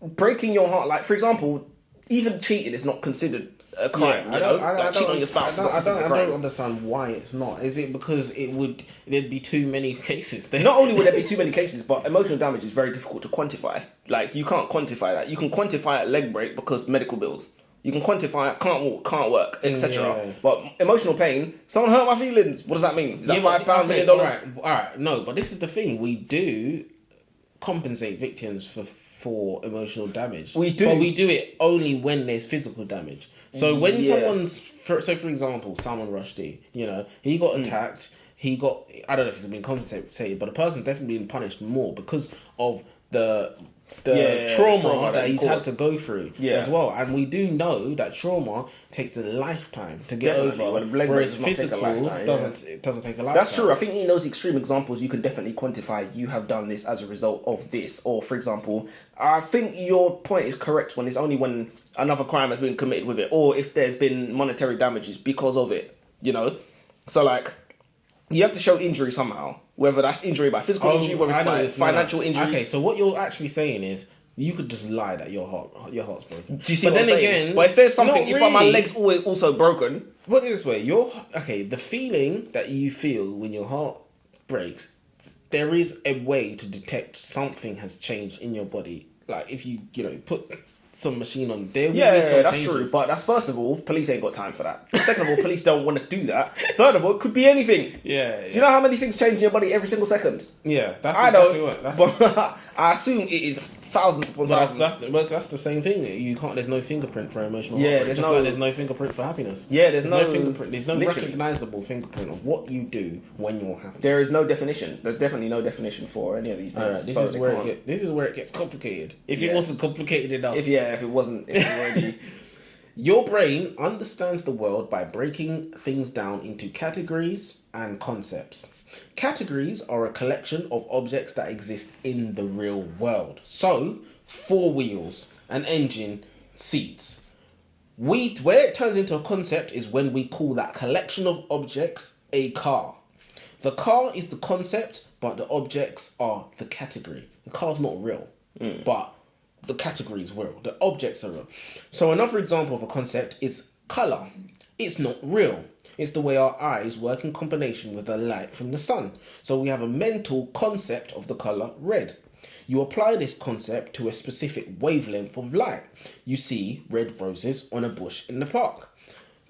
breaking your heart, like for example, even cheating is not considered a crime. I don't cheating on your spouse. I don't understand why it's not. Is it because there'd be too many cases? Not only would there be too many cases, but emotional damage is very difficult to quantify. Like you can't quantify that. You can quantify a leg break because medical bills. You can quantify can't walk, can't work, etc. Yeah. But emotional pain, someone hurt my feelings. What does that mean? Is that £5 million? All right. No, but this is the thing. We do compensate victims for emotional damage. We do. But we do it only when there's physical damage. So when for example, Salman Rushdie, you know, he got attacked, I don't know if he's been compensated, but the person's definitely been punished more because of the trauma that he's had to go through as well. And we do know that trauma takes a lifetime to get over, whereas physical doesn't take a lifetime. That's true. I think in those extreme examples, you can definitely quantify you have done this as a result of this. Or, for example, I think your point is correct when it's only when another crime has been committed with it, or if there's been monetary damages because of it. you know? So, like, you have to show injury somehow. Whether that's injury by physical injury, whether it's by financial injury. Okay, so what you're actually saying is, you could just lie that your heart's broken. Do you see what I'm saying? But if there's something, my leg's also broken... Put it this way, the feeling that you feel when your heart breaks, there is a way to detect something has changed in your body. Like, if you put some machine on, there will be some that's changes. true. But that's, first of all, police ain't got time for that. Second of all, police don't want to do that. Third of all, it could be anything. Yeah. Do you know how many things change in your body every single second? Yeah, but I assume it is thousands upon thousands. But that's the same thing. You can't. There's no fingerprint for emotional. Yeah, there's no fingerprint for happiness. Yeah, there's no fingerprint. There's no recognizable fingerprint of what you do when you're happy. There is no definition. There's definitely no definition for any of these things. This is where it gets complicated. If it wasn't complicated enough. If it wasn't already. Your brain understands the world by breaking things down into categories and concepts. Categories are a collection of objects that exist in the real world. So, 4 wheels, an engine, seats. Where it turns into a concept is when we call that collection of objects a car. The car is the concept, but the objects are the category. The car's not real, but the category is real. The objects are real. So another example of a concept is colour. It's not real. It's the way our eyes work in combination with the light from the sun. So we have a mental concept of the colour red. You apply this concept to a specific wavelength of light. You see red roses on a bush in the park.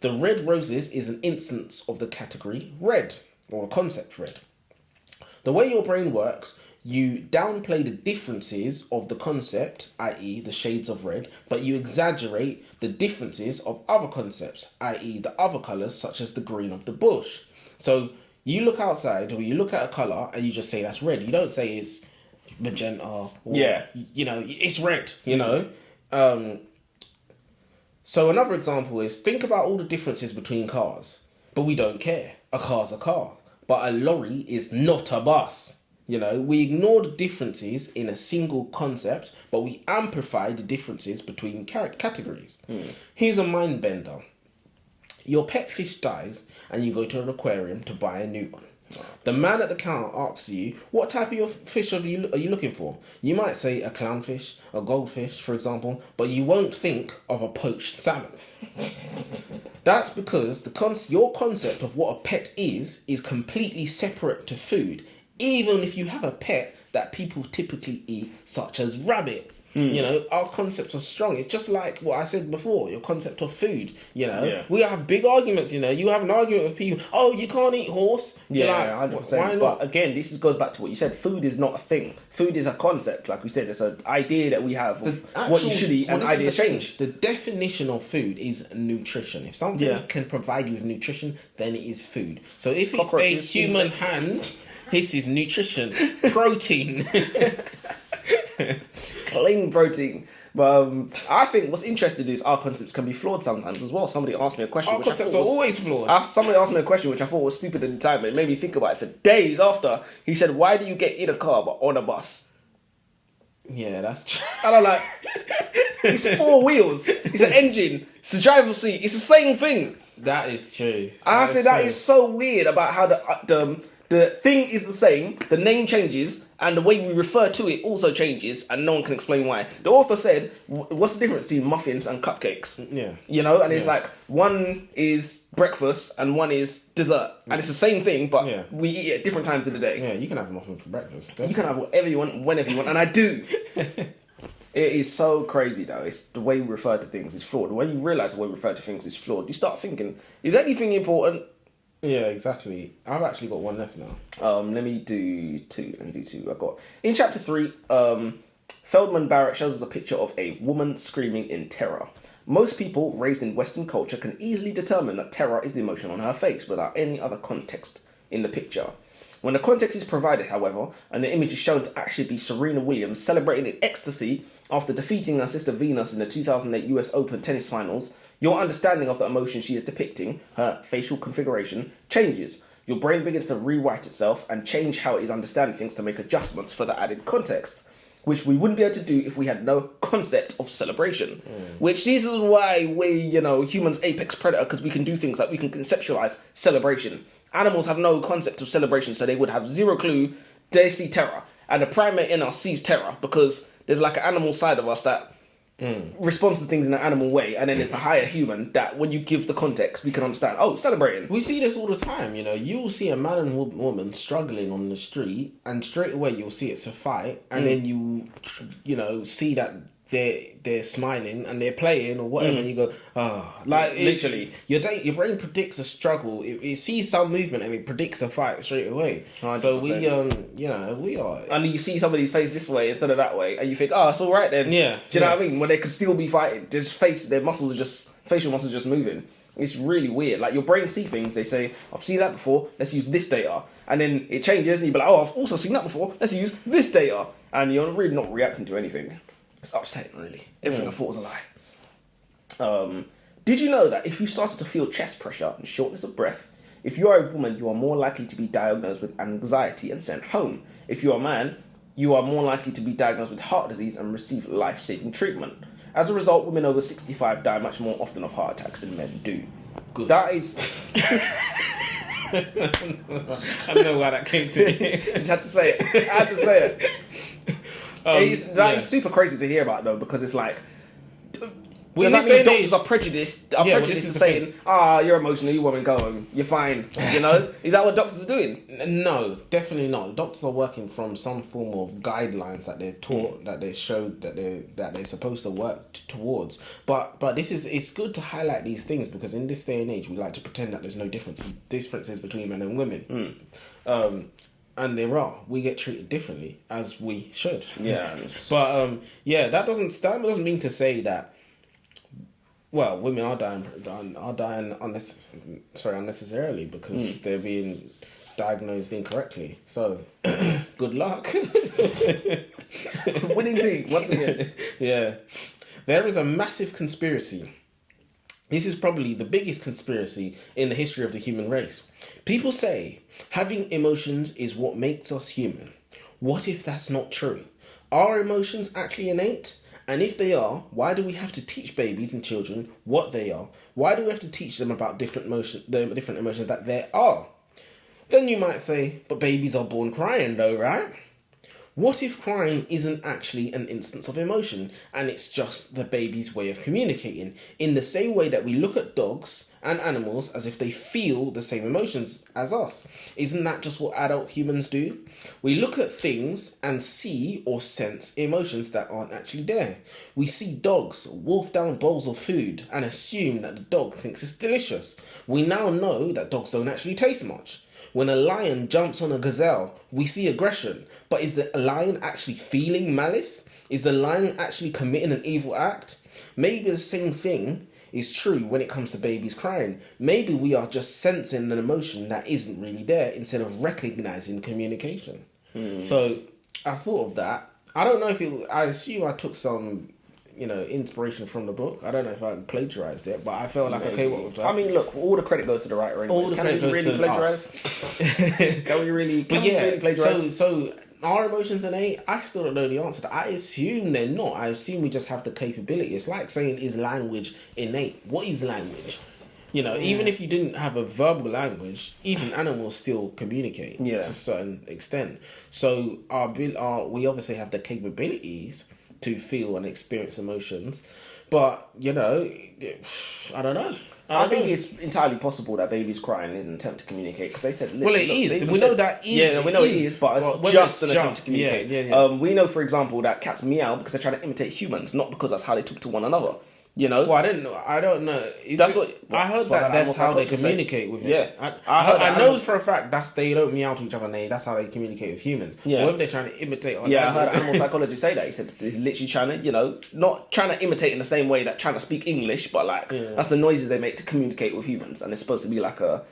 The red roses is an instance of the category red, or a concept red. The way your brain works, you downplay the differences of the concept, i.e. the shades of red, but you exaggerate the differences of other concepts, i.e. the other colours, such as the green of the bush. So you look outside, or you look at a colour, and you just say that's red. You don't say it's magenta, or, it's red, So another example is, think about all the differences between cars, but we don't care. A car's a car, but a lorry is not a bus. We ignore the differences in a single concept, but we amplify the differences between categories. Here's a mind bender. Your pet fish dies, and you go to an aquarium to buy a new one. The man at the counter asks you, what type of fish are you looking for? You might say a clownfish, a goldfish, for example, but you won't think of a poached salmon. That's because your concept of what a pet is completely separate to food, even if you have a pet that people typically eat, such as rabbit. Our concepts are strong. It's just like what I said before, your concept of food, We have big arguments, You have an argument with people, oh, you can't eat horse. Yeah, 100%. Why not? But again, this goes back to what you said. Food is not a thing. Food is a concept. Like we said, it's an idea that we have of what you should eat, and ideas change. The definition of food is nutrition. If something can provide you with nutrition, then it is food. So if it's a human hand, this is nutrition. Protein. Clean protein. But I think what's interesting is our concepts can be flawed sometimes as well. Somebody asked me a question. Our concepts are always flawed. Somebody asked me a question which I thought was stupid at the time, but it made me think about it for days after. He said, why do you get in a car but on a bus? Yeah, that's true. And I'm like, it's 4 wheels. It's an engine. It's a driver's seat. It's the same thing. That is true. I said that is so weird about how the thing is the same, the name changes, and the way we refer to it also changes, and no one can explain why. The author said, what's the difference between muffins and cupcakes? Yeah. And it's like, one is breakfast and one is dessert. And it's the same thing, but we eat it at different times of the day. Yeah, you can have a muffin for breakfast. Definitely. You can have whatever you want, whenever you want, and I do. It is so crazy, though. It's the way we refer to things is flawed. When you realise the way we refer to things is flawed, you start thinking, is anything important? Yeah, exactly. I've actually got one left now. Let me do two. I've got... In chapter 3, Fieldman Barrett shows us a picture of a woman screaming in terror. Most people raised in Western culture can easily determine that terror is the emotion on her face without any other context in the picture. When the context is provided, however, and the image is shown to actually be Serena Williams celebrating in ecstasy after defeating her sister Venus in the 2008 US Open tennis finals, your understanding of the emotion she is depicting, her facial configuration, changes. Your brain begins to rewrite itself and change how it is understanding things to make adjustments for the added context. which we wouldn't be able to do if we had no concept of celebration. Which this is why humans apex predator, because we can do things like we can conceptualize celebration. Animals have no concept of celebration, so they would have zero clue. They see terror. And the primate in us sees terror because there's like an animal side of us that responds to things in an animal way, and then there's the higher human that when you give the context, we can understand, celebrating. We see this all the time, you will see a man and woman struggling on the street, and straight away you'll see it's a fight, and then you see that they're smiling and they're playing or whatever, and you go, literally, your brain predicts a struggle. It sees some movement and it predicts a fight straight away. 100%. So we are. And you see somebody's face this way instead of that way, and you think, it's all right then. Yeah. Do you know what I mean? When they could still be fighting, their facial muscles are just moving. It's really weird. Like your brain see things, they say, I've seen that before, let's use this data. And then it changes and you'll be like, I've also seen that before, let's use this data. And you're really not reacting to anything. It's upsetting, really. Everything I thought was a lie. Did you know that if you started to feel chest pressure and shortness of breath, if you are a woman, you are more likely to be diagnosed with anxiety and sent home. If you are a man, you are more likely to be diagnosed with heart disease and receive life-saving treatment. As a result, women over 65 die much more often of heart attacks than men do. Good. That is... I don't know why that came to me. I just had to say it. That is super crazy to hear about, though, because it's like... Does that mean doctors are prejudiced? Prejudiced in saying, you're emotional, you woman, go home, you're fine. Is that what doctors are doing? No, definitely not. Doctors are working from some form of guidelines that they're taught, that they showed that they're supposed to work towards. But it's good to highlight these things, because in this day and age we like to pretend that there's no differences between men and women. And there are. We get treated differently, as we should. Yeah. But that doesn't mean to say that. Well, women are dying unnecessarily because they're being diagnosed incorrectly. So, good luck. Winning team, once again. Yeah. There is a massive conspiracy. This is probably the biggest conspiracy in the history of the human race. People say having emotions is what makes us human. What if that's not true? Are emotions actually innate? And if they are, why do we have to teach babies and children what they are? Why do we have to teach them about the different emotions that there are? Then you might say, but babies are born crying though, right? What if crying isn't actually an instance of emotion and it's just the baby's way of communicating, in the same way that we look at dogs and animals as if they feel the same emotions as us? Isn't that just what adult humans do? We look at things and see or sense emotions that aren't actually there. We see dogs wolf down bowls of food and assume that the dog thinks it's delicious. We now know that dogs don't actually taste much. When a lion jumps on a gazelle, we see aggression. But is the lion actually feeling malice? Is the lion actually committing an evil act? Maybe the same thing is true when it comes to babies crying. Maybe we are just sensing an emotion that isn't really there instead of recognizing communication. So I thought of that. I don't know if I assume I took some inspiration from the book. I don't know if I plagiarized it, but I felt like I came up with that. I mean, look, all the credit goes to the writer anyways. Can we really plagiarize? Can we really plagiarize? So are emotions innate? I still don't know the answer to that. I assume they're not. I assume we just have the capability. It's like saying, is language innate? What is language? Even if you didn't have a verbal language, even animals still communicate to a certain extent. So we obviously have the capabilities to feel and experience emotions, but I don't know. I think it's entirely possible that babies crying is an attempt to communicate, because they said... Well, it is. We know that is. Yeah, we know it is, but it's just an attempt to communicate. Yeah. We know, for example, that cats meow because they're trying to imitate humans, not because that's how they talk to one another. Well, I didn't know. I don't know. I heard that's how they communicate with you. Yeah, I know for a fact they don't meow to each other. That's how they communicate with humans. Yeah, or if they're trying to imitate. Yeah, I heard animal psychologists say that. He said he's literally trying to, not trying to imitate in the same way that trying to speak English, but that's the noises they make to communicate with humans, and it's supposed to be like a.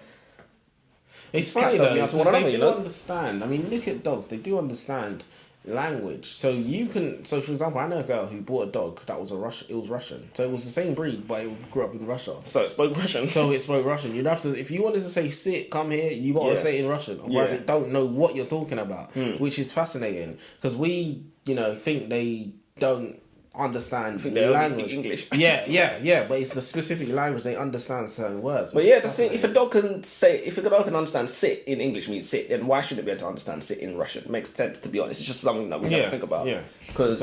It's funny though. They do understand. I mean, look at dogs. They do understand language. So you can. So for example, I know a girl who bought a dog that was It was Russian. So it was the same breed, but it grew up in Russia. So it spoke Russian. So it spoke Russian. You'd have to, if you wanted to say "sit, come here," you got to say it in Russian. Otherwise, it don't know what you're talking about, which is fascinating because we, think they don't understand they language. only speak English. yeah. But it's the specific language they understand certain words. But yeah, if a dog can understand "sit" in English means sit, then why shouldn't it be able to understand "sit" in Russian? It makes sense, to be honest. It's just something that we never think about. Yeah, because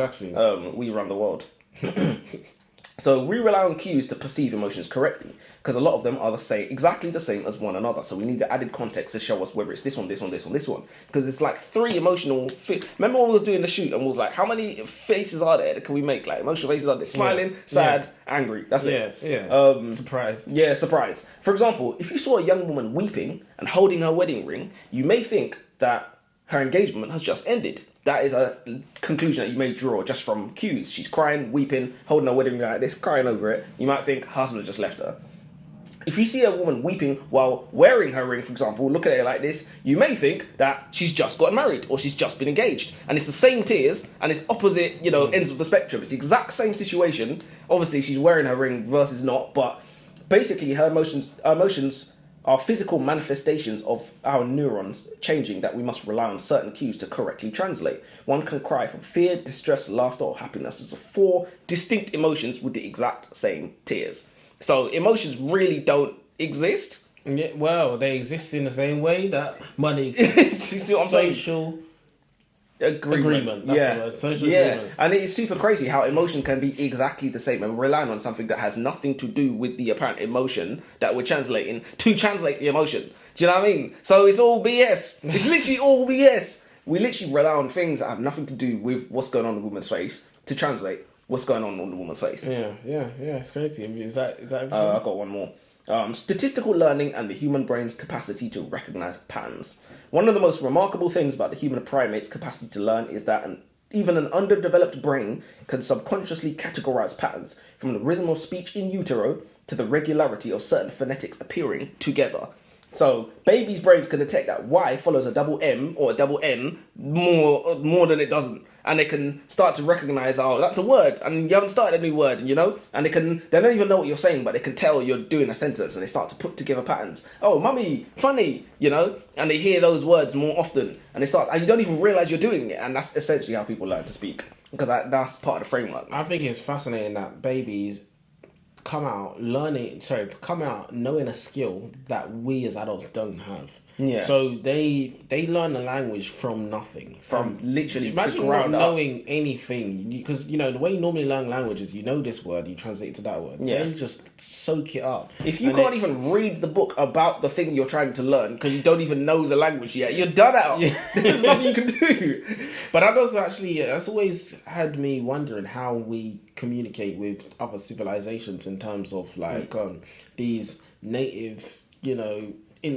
we run the world. So we rely on cues to perceive emotions correctly, because a lot of them are exactly the same as one another. So we need the added context to show us whether it's this one, this one, this one, this one. Because it's like 3 emotional... Remember when we was doing the shoot and we was like, how many faces are there that can we make? Like, emotional faces are there? Smiling, sad, angry. That's it. Yeah. Surprised. Yeah, surprise. For example, if you saw a young woman weeping and holding her wedding ring, you may think that her engagement has just ended. That is a conclusion that you may draw just from cues. She's crying, weeping, holding her wedding ring like this, crying over it. You might think her husband just left her. If you see a woman weeping while wearing her ring, for example, look at it like this, you may think that she's just got married or she's just been engaged. And it's the same tears and it's opposite, ends of the spectrum. It's the exact same situation. Obviously, she's wearing her ring versus not, but basically her emotions are physical manifestations of our neurons changing that we must rely on certain cues to correctly translate. One can cry from fear, distress, laughter, or happiness as 4 distinct emotions with the exact same tears. So emotions really don't exist. Yeah, well, they exist in the same way that money exists. You see what I'm saying? Social agreement. That's the word. Social agreement. And it is super crazy how emotion can be exactly the same, and we're relying on something that has nothing to do with the apparent emotion that we're translating to translate the emotion. Do you know what I mean? So it's all BS. It's literally all BS. We literally rely on things that have nothing to do with what's going on in the woman's face to translate what's going on the woman's face. Yeah. It's crazy. I mean, is that everything? I've got one more. Statistical learning and the human brain's capacity to recognize patterns. One of the most remarkable things about the human primate's capacity to learn is that even an underdeveloped brain can subconsciously categorize patterns, from the rhythm of speech in utero to the regularity of certain phonetics appearing together. So babies' brains can detect that Y follows a double M or a double N more than it doesn't. And they can start to recognize, oh, that's a word, and you haven't started a new word, and they don't even know what you're saying, but they can tell you're doing a sentence, and they start to put together patterns. Oh, mummy, funny, and they hear those words more often, and and you don't even realize you're doing it, and that's essentially how people learn to speak, because that's part of the framework. I think it's fascinating that babies come out knowing a skill that we as adults don't have. Yeah. So they learn the language from nothing. From literally imagine not knowing anything, because the way you normally learn languages, this word, you translate it to that word. Yeah. They just soak it up. If you can't even read the book about the thing you're trying to learn because you don't even know the language yet, you're done out. Yeah. There's nothing you can do. But that's always had me wondering how we communicate with other civilizations in terms of these native,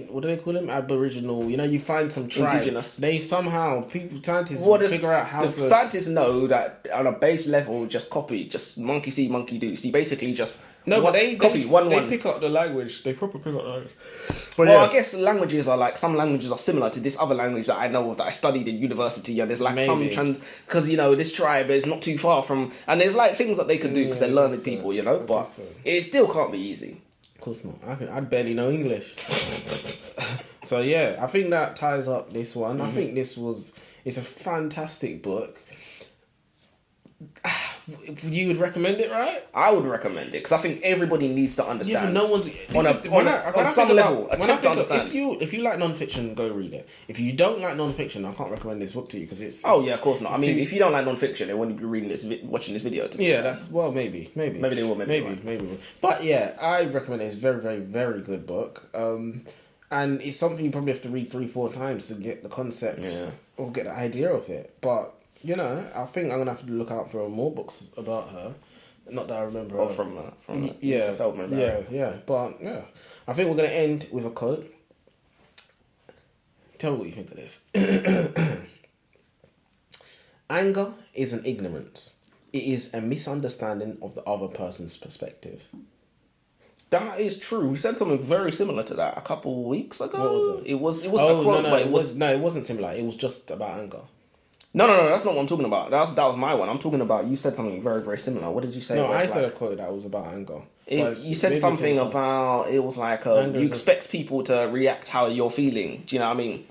what do they call them? Aboriginal. You find some tribe. Indigenous. They somehow scientists figure out how to. Scientists know that on a base level, just monkey see, monkey do. See, basically just they pick up the language. They probably pick up the language. But I guess languages are some languages are similar to this other language that I know of that I studied in university. And there's because this tribe is not too far from, and there's things that they can do because they're learning people. But it still can't be easy. Of course not. I barely know English. So yeah, I think that ties up this one. Mm-hmm. I think it's a fantastic book. You would recommend it, right? I would recommend it because I think everybody needs to understand. Yeah, but no one's on some level. Attempt to understand. If you like non-fiction, go read it. If you don't like non-fiction, I can't recommend this book to you because it's. Oh yeah, of course not. I mean, if you don't like non-fiction, they won't be watching this video. Maybe they will. Maybe. But yeah, I recommend it. It's a very, very, very good book. And it's something you probably have to read 3-4 times to get the concept or get the idea of it. But I think I'm gonna have to look out for more books about her. Not that I remember. Or from Lisa Fieldman Barrett. Yeah. But yeah, I think we're gonna end with a quote. Tell me what you think of this. Anger is an ignorance. It is a misunderstanding of the other person's perspective. That is true. We said something very similar to that a couple of weeks ago. What was it? It was a quote, but it wasn't similar. It was just about anger. No, that's not what I'm talking about. That was my one. I'm talking about, you said something very, very similar. What did you say? No, I said a quote that was about anger. You said something about, it was like, you expect people to react how you're feeling. Do you know what I mean?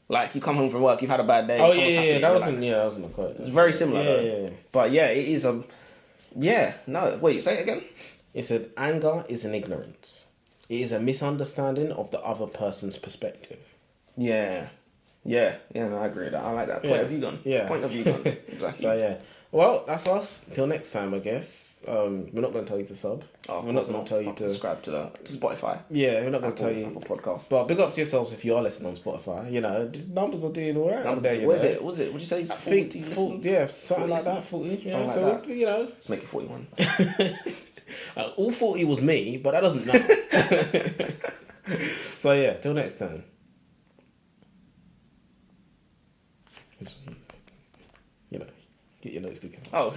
Like, you come home from work, you've had a bad day. Oh, yeah, that wasn't a quote. It's very similar, though. Yeah. But yeah, it is a... Yeah, no, wait, say it again. It said, anger is an ignorance. It is a misunderstanding of the other person's perspective. Yeah, no, I agree with that. I like that. Point of view gone. Yeah. Point of view gone. Exactly. So, yeah. Well, that's us. Till next time, I guess. We're not going to tell you to sub. We're not going to tell you to subscribe to Spotify. Yeah, we're not going to tell you. Apple Podcasts. But big up to yourselves if you are listening on Spotify. You know, the numbers are doing all right. What is it? What did you say? 40 listens? Yeah, something like that. 40. Something like that. You know. Let's make it 41. All 40 was me, but that doesn't matter. So, yeah, till next time. You know, get your notes together. Oh.